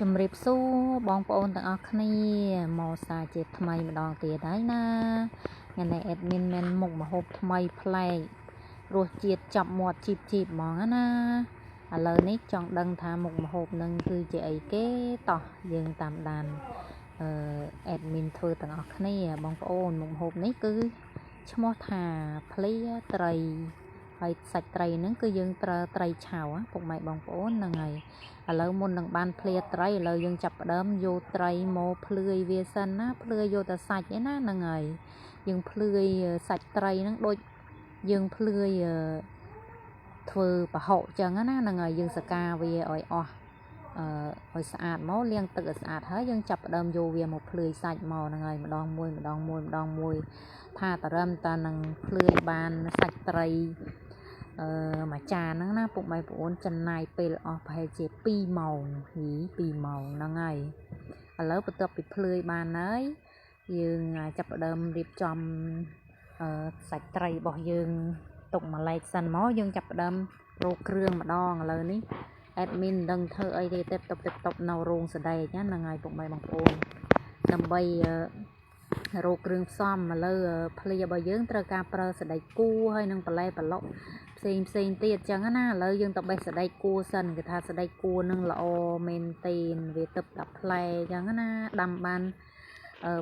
ជំរាបសួរបងប្អូនទាំងអស់គ្នាមកសារជាថ្មីម្ដងទៀតហើយណាថ្ងៃនេះអេដមីនមានមុខម្ហូបថ្មីប្លែករសជាតិចាប់មាត់ជីបហ្មងណាឥឡូវនេះចង់ដឹងថាមុខម្ហូបនឹងគឺជាអីគេតោះយើងតាមដានអេដមីនធ្វើទាំងអស់គ្នាបងប្អូនមុខម្ហូបនេះគឺឈ្មោះថាភ្លាត្រីហើយសាច់ត្រីហ្នឹងគឺយើងប្រើត្រីឆៅពុកម៉ែបងប្អូនហ្នឹងហើយឥឡូវមុននឹងបានភ្លាត្រីឥឡូវយើងចាប់ផ្ដើមយកត្រីមកភ្លឿយវាសិនណាភ្លឿយយកតែសាច់ឯណាហ្នឹងហើយយើងភ្លឿយសាច់ត្រីហ្នឹងដូចយើងភ្លឿយធ្វើប្រហុកចឹងណាហ្នឹងហើយយើងសកាវាឲ្យអស់ឲ្យស្អាតមកលាងទឹកឲ្យស្អាតហើយយើងចាប់ផ្ដើមយកវាមកភ្លឿយសាច់មកហ្នឹងហើយម្ដងមួយថាតរឹមតានឹងភ្លឿយបានសាច់ត្រីមួយចានហ្នឹងណាពុកម៉ែបងប្អូនចំណាយពេលអស់ប្រហែលជា2ម៉ោង2ម៉ោងហ្នឹងហើយឥឡូវបន្ទាប់ពីភ្លឿយបានហើយយើងចាប់ផ្ដើមរៀបចំសាច់ត្រីរបស់យើងទុកម្លែកសិនមកយើងចាប់ផ្ដើមរកគ្រឿងម្ដងឥឡូវនេះអេដមីនមិនដឹងធ្វើអីទេទេតុបនៅរោងសដែកហ្នឹងហើយពុកម៉ែបងប្អូនដើម្បីរកគ្រឿងផ្សំឥឡូវភ្លារបស់យើងត្រូវការប្រើសដែកគួរហើយនឹងបន្លែប្លុកផ្សេងទៀតចឹងណាឥឡូវយើងទៅបេះសដែកគួរសិនគេថាសដែកគួរនឹងល្អមែនទេវាទឹកដល់ផ្លែចឹងណាដាំបាន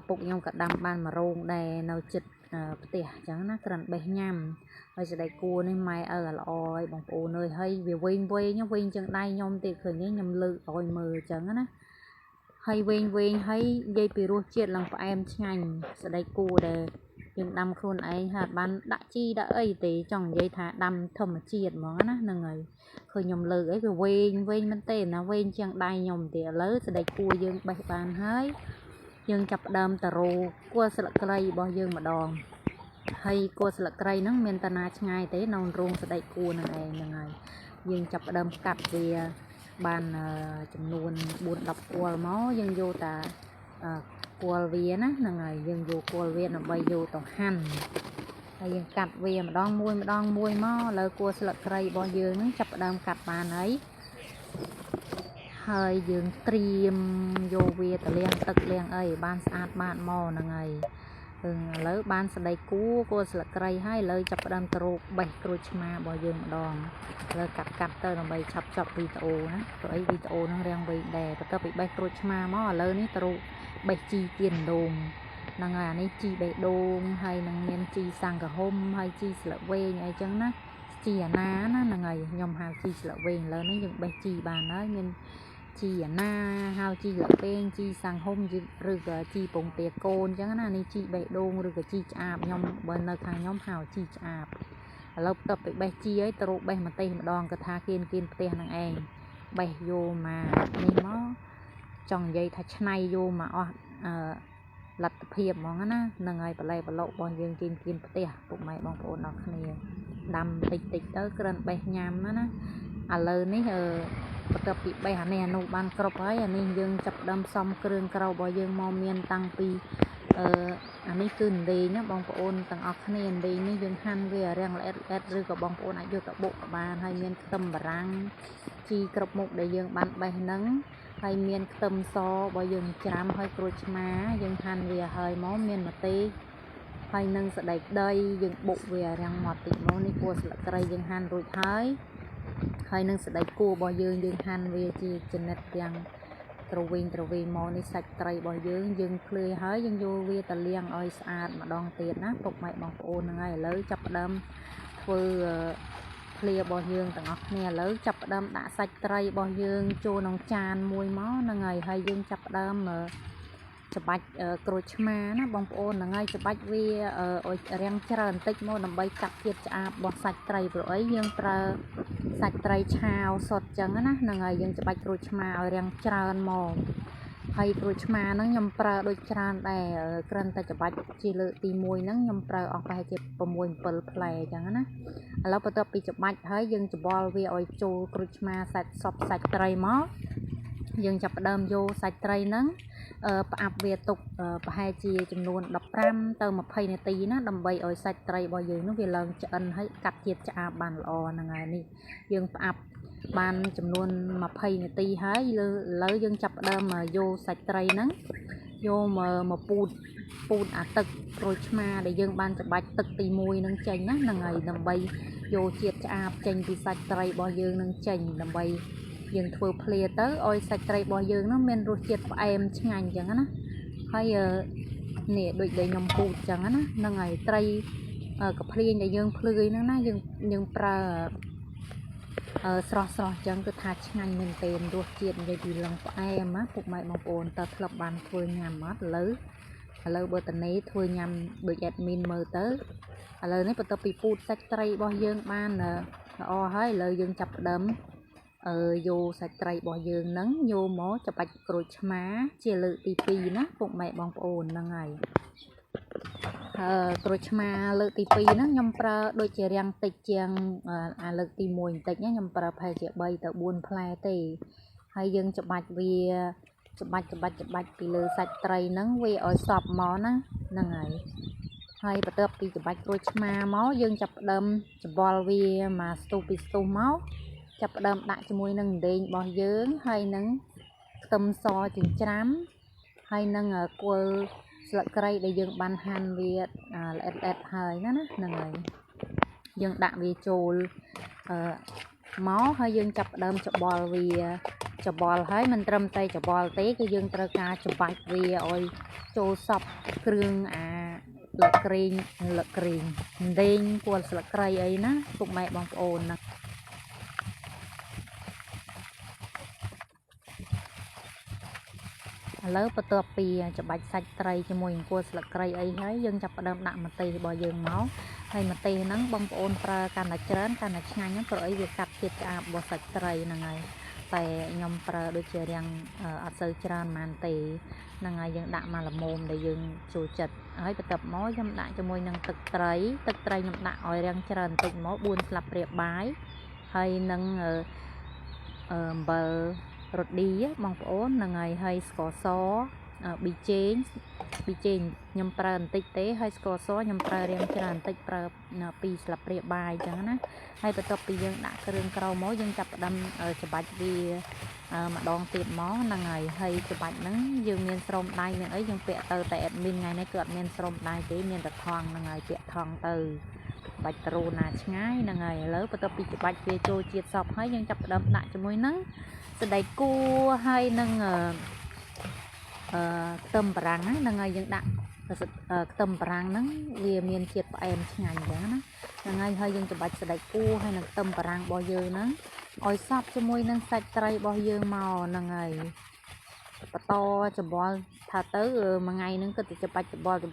ពុកខ្ញុំក៏ដាំបានមួយរោងដែរនៅចិត្តផ្ទះចឹងណាគ្រាន់បេះញ៉ាំហើយសដែកគួរនេះម៉ែល្អហើយបងប្អូនអើយហើយវាវែងចឹងដៃខ្ញុំទៀតឃើញខ្ញុំលើកឲ្យមើលចឹងណាហើយវែងហើយនិយាយពីរសជាតិឡើងផ្អែមឆ្ងាញ់សដែកគួរដែរយើងដាំខ្លួនឯងហាត់បានដាក់ជីដាក់អីទេចង់និយាយថាដាំធម្មជាតិហ្មងណាហ្នឹងហើយឃើញខ្ញុំលើកអីវាវែងមែនទេណាវែងជាងដៃខ្ញុំទៀតឥឡូវសដែកគួរយើងបេះបានហើយយើងចាប់ផ្ដើមទៅរកគល់ស្លឹកគ្រៃរបស់យើងម្ដងហើយគល់ស្លឹកគ្រៃហ្នឹងមានតាណាឆ្ងាយទេនៅរោងសដែកគួរហ្នឹងឯងហ្នឹងហើយយើងចាប់ផ្ដើមកាត់វាបានចំនួន 4-10 គល់មកយើងយកតាគល់វាណាហ្នឹងហើយយើងយកគល់វាដើម្បីយកទៅហាន់ហើយយើងកាត់វាម្ដងមួយមកឥឡូវគល់ស្លឹកគ្រៃរបស់យើងហ្នឹងចាប់ផ្ដើមកាត់បានហើយយើងត្រៀមយកវាទៅលាងទឹកលាងអីបានស្អាតបាតមកហ្នឹងហើយឥឡូវបានសដែកគួរស្លឹកគ្រៃហើយឥឡូវចាប់ផ្ដើមទៅរកបេះក្រូចឆ្មារបស់យើងម្ដងឥឡូវកាត់ទៅដើម្បីឆាប់ចប់វីដេអូណាព្រោះអីវីដេអូហ្នឹងរាំងវែងដែរបន្ទាប់ពីបេះក្រូចឆ្មាមកឥឡូវនេះទៅរកបេះជីទៀនដូងហ្នឹងហើយអានេះជីបេះដូងហើយនឹងមានជីសង្កហុំហើយជីស្លឹកវែងអីចឹងណាជីអាណាណាហ្នឹងហើយខ្ញុំហៅជីស្លឹកវែងឥឡូវនេះយើងបេះជីបានហើយមានជីអាណាហៅជីលពេងជីសង្ហុំឬក៏ជីពងទាកូនចឹងណានេះជីបេះដូងឬក៏ជីឆ្អាបខ្ញុំបើនៅខាងខ្ញុំហៅជីឆ្អាបឥឡូវបន្ទាប់ពីបេះជីហើយទៅរកបេះម្ទេសម្ដងក៏ថាគៀនផ្ទះនឹងឯងបេះយកមកនេះមកចង់និយាយថាឆ្នៃយកមកអស់លទ្ធភាពហ្មងណាហ្នឹងហើយបន្លែប្លុករបស់យើងគៀនផ្ទះពុកម៉ែបងប្អូនអរគ្នាដាំតិចទៅគ្រាន់បេះញ៉ាំណាឥឡូវនេះបន្ទាប់ពីបេះអានេះអានោះបានគ្រប់ហើយអានេះយើងចាប់ផ្ដើមផ្សំគ្រឿងក្រៅរបស់យើងមកមានតាំងពីអានេះគឺអណ្ដែងណាបងប្អូនទាំងអស់គ្នាអណ្ដែងនេះយើងហាន់វារាំងល្អិតឬក៏បងប្អូនអាចយកទៅបុកក៏បានហើយមានខ្ទឹមបារាំងជីគ្រប់មុខដែលយើងបានបេះហ្នឹងហើយមានខ្ទឹមសរបស់យើងច្រាំហើយក្រូចឆ្មាយើងហាន់វាហើយមកមានម្ទេសហើយនឹងសណ្ដែកដីយើងបុកវារាំងម៉ត់តិចមកនេះគួរស្លឹកគ្រៃយើងហាន់រួចហើយនឹងសណ្ដែកគួររបស់យើងហាន់វាជាចំណិតទាំងត្រវែងមកនេះសាច់ត្រីរបស់យើងភ្លឺហើយយើងយកវាទៅលាងឲ្យស្អាតម្ដងទៀតណាពុកម៉ែបងប្អូនហ្នឹងហើយឥឡូវចាប់ផ្ដើមធ្វើភ្លារបស់យើងទាំងអស់គ្នាឥឡូវចាប់ផ្ដើមដាក់សាច់ត្រីរបស់យើងចូលក្នុងចានមួយមកហ្នឹងហើយយើងចាប់ផ្ដើមច្បាច់ក្រូចឆ្មាណាបងប្អូនហ្នឹងហើយច្បាច់វាឲ្យរាំងច្រើនបន្តិចមកដើម្បីកាត់ជាតិឆ្អាបរបស់សាច់ត្រីព្រោះអីយើងប្រើសាច់ត្រីឆាវសុទ្ធចឹងណាហ្នឹងហើយយើងច្បាច់ក្រូចឆ្មាឲ្យរាំងច្រើនមកហើយក្រូចឆ្មាហ្នឹងខ្ញុំប្រើដូចច្រើនដែរគ្រាន់តែច្បាច់ជាលើកទី1ហ្នឹងខ្ញុំប្រើអស់ប្រហែលជា6-7 ផ្លែចឹងណាឥឡូវបន្ទាប់ពីច្បាច់ហើយយើងច្បល់វាឲ្យចូលក្រូចឆ្មាសាច់ត្រីមកយើងចាប់ផ្ដើមយកសាច់ត្រីហ្នឹងផ្អាប់វាទុកប្រហែលជាចំនួន15 ទៅ 20 នាទីណាដើម្បីឲ្យសាច់ត្រីរបស់យើងនោះវាឡើងឆ្អិនហើយកាត់ជាតិឆ្អាបបានល្អហ្នឹងហើយនេះយើងផ្អាប់ បានចំនួន20នាទីហើយឥឡូវយើងចាប់ផ្ដើមយកសាច់ត្រីហ្នឹងយកមកពូតអាទឹកក្រូចឆ្មាដែលយើងបានច្របាច់ទឹកទី1ហ្នឹងចេញណាហ្នឹងហើយដើម្បីយកជាតិឆ្អាបចេញពីសាច់ត្រីរបស់យើងនឹងចេញដើម្បីយើងធ្វើភ្លាទៅឲ្យសាច់ត្រីរបស់យើងហ្នឹងមានរសជាតិផ្អែមឆ្ងាញ់អញ្ចឹងណាហើយនេះដូចដែលខ្ញុំពូតអញ្ចឹងណាហ្នឹងហើយត្រីកាភ្លៀងដែលយើងភ្លឺហ្នឹងណាយើងប្រើស្រស់អញ្ចឹងគឺថាឆ្ងាញ់មែនទែនរសជាតិនិយាយពីលឹងផ្អែមណាពុកម៉ែបងប្អូនតើធ្លាប់បានធ្វើញ៉ាំអត់ឥឡូវបើតនេធ្វើញ៉ាំដូចអេដមីនមើលទៅឥឡូវនេះបន្ទាប់ពីពូតសាច់ត្រីរបស់យើងបានល្អហើយឥឡូវយើងចាប់ផ្ដើមយកសាច់ត្រីរបស់យើងហ្នឹងយកមកច្របាច់ក្រូចឆ្មាជាលើកទី2ណាពុកម៉ែបងប្អូនហ្នឹងហើយក្រូចឆ្មាលើកទី2ហ្នឹងខ្ញុំប្រើដូចជារាំងតិចជាងអាលើកទី1បន្តិចណាខ្ញុំប្រើប្រហែលជា3ទៅ4ផ្លែទេហើយយើងច្របាច់វាច្របាច់ពីលើសាច់ត្រីហ្នឹងវាឲ្យសប់មកណាហ្នឹងហើយបន្ទាប់ពីច្របាច់ក្រូចឆ្មាមកយើងចាប់ផ្ដើមច្បល់វាមកស្ទុះពីស្ទុះមកចាប់ផ្ដើមដាក់ជាមួយនឹងដេងរបស់យើងហើយនឹងខ្ទឹមសចិញ្ច្រាំហើយនឹងគល់ស្លឹកគ្រៃដែលយើងបានហាន់វាល្អិតហើយណាហ្នឹងហើយយើងដាក់វាចូលមកហើយយើងចាប់ផ្ដើមច្បល់វាច្បល់ហើយមិនត្រឹមតែច្បល់ទេគឺយើងត្រូវការច្បាច់វាឲ្យចូលសពគ្រឿងលឹកក្រែងដេងគល់ស្លឹកគ្រៃអីណាពុកម៉ែបងប្អូនណាឥឡូវបន្ទាប់ពីច្បាច់សាច់ត្រីជាមួយនឹងគល់ស្លឹកគ្រៃអីហើយយើងចាប់ផ្ដើមដាក់ម្ទេសរបស់យើងមកហើយម្ទេសហ្នឹងបងប្អូនប្រើកាន់តែច្រើនកាន់តែឆ្ងាញ់ហ្នឹងព្រោះអីវាកាត់ជាតិឆ្អាបរបស់សាច់ត្រីហ្នឹងហើយតែខ្ញុំប្រើដូចជារាំងអត់សូវច្រើនប៉ុន្មានទេហ្នឹងហើយយើងដាក់មកល្មមដែលយើងចូលចិត្តហើយបន្ទាប់មកខ្ញុំដាក់ជាមួយនឹងទឹកត្រីខ្ញុំដាក់ឲ្យរាំងច្រើនបន្តិចមក4ស្លាបព្រាបាយហើយនឹងអំបិលរ៉ូឌីបងប្អូនហ្នឹងហើយស្ករសប៊ីចេងខ្ញុំប្រើបន្តិចទេហើយស្ករសខ្ញុំប្រើរាងច្រើនបន្តិចប្រើ2ស្លាបព្រាបាយអញ្ចឹងណាហើយបន្ទាប់ពីយើងដាក់គ្រឿងក្រៅមកយើងចាប់ផ្ដើមច្របាច់វាម្ដងទៀតមកហ្នឹងហើយច្របាច់ហ្នឹងយើងមានស្រោមដៃមានអីយើងពាក់ទៅតែអេដមីនថ្ងៃនេះគឺអត់មានស្រោមដៃទេមានតែថង់ហ្នឹងហើយពាក់ថង់ទៅបាច់ត្រូណាឆ្ងាយហ្នឹងហើយឥឡូវបន្ទាប់ពីច្របាច់វាចូលជាតិសពហើយយើងចាប់ផ្ដើមដាក់ជាមួយហ្នឹងសណ្តែកគួរហើយនឹងខ្ទឹមបារាំងហ្នឹងហើយយើងដាក់ខ្ទឹមបារាំងហ្នឹងវាមានជាតិផ្អែមឆ្ងាញ់អញ្ចឹងណាហ្នឹងហើយយើងច្របាច់សណ្តែកគួរហើយនឹងខ្ទឹមបារាំងរបស់យើងហ្នឹងឲ្យសព្វជាមួយនឹងសាច់ត្រីរបស់យើងមកហ្នឹងហើយបន្តច្បល់ថាទៅមួយថ្ងៃហ្នឹងគឺទៅច្របាច់ច្បល់ហ្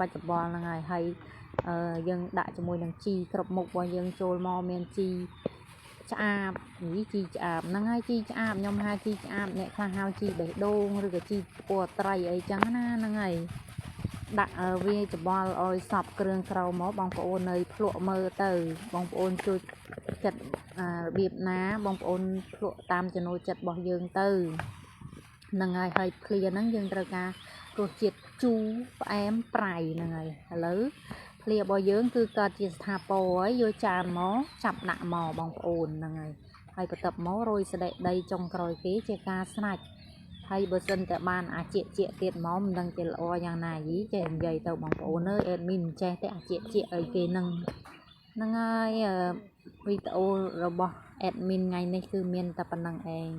នឹងហើយយើងដាក់ជាមួយនឹងជីគ្រប់មុខរបស់យើងចូលមកមានជីឆ្អាបជីឆ្អាបហ្នឹងហើយជីឆ្អាបខ្ញុំហៅជីឆ្អាបអ្នកខ្លះហៅជីបេះដូងឬក៏ជីពណ៌ត្រីអីចឹងណាហ្នឹងហើយដាក់វាច្បល់ឲ្យសព្វគ្រឿងក្រៅមកបងប្អូននៅភ្លក់មើលទៅបងប្អូនជួយចិត្តរបៀបណាបងប្អូនភ្លក់តាមចំណូលចិត្តរបស់យើងទៅហ្នឹងហើយឃ្លាហ្នឹងយើងត្រូវការរសជាតិជូរផ្អែមប្រៃហ្នឹងហើយឥឡូវឃ្លារបស់យើងគឺកើតជាស្ថាពរហើយយកចានមកចាប់ដាក់មកបងប្អូនហ្នឹងហើយបន្ទាប់មករោយសណ្តែកដីចុងក្រោយគេជាការស្នាច់ហើយបើសិនតែបានជាទៀតមកមិនដឹងជាល្អយ៉ាងណាយីចេះនិយាយទៅបងប្អូនអើយអេដមីនចេះតែជាអីគេហ្នឹងហើយវីដេអូរបស់អេដមីនថ្ងៃនេះគឺមានតែប៉ុណ្្នឹងឯង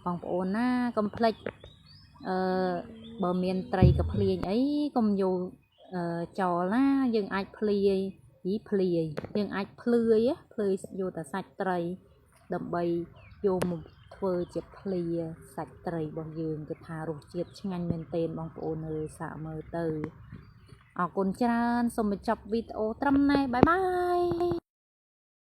បងប្អូនណាកុំភ្លេចបើមានត្រីកាភ្លៀងអីកុំយកចោលណាយើងអាចភ្លាយយើងអាចភ្លឺយកតែសាច់ត្រីដើម្បីយកមកធ្វើជាភ្លាសាច់ត្រីរបស់យើងគឺថារសជាតិឆ្ងាញ់មែនទែនបងប្អូនអើយសាកមើលទៅអរគុណច្រើនសូមបញ្ចប់វីដេអូត្រឹមនេះបាយបាយ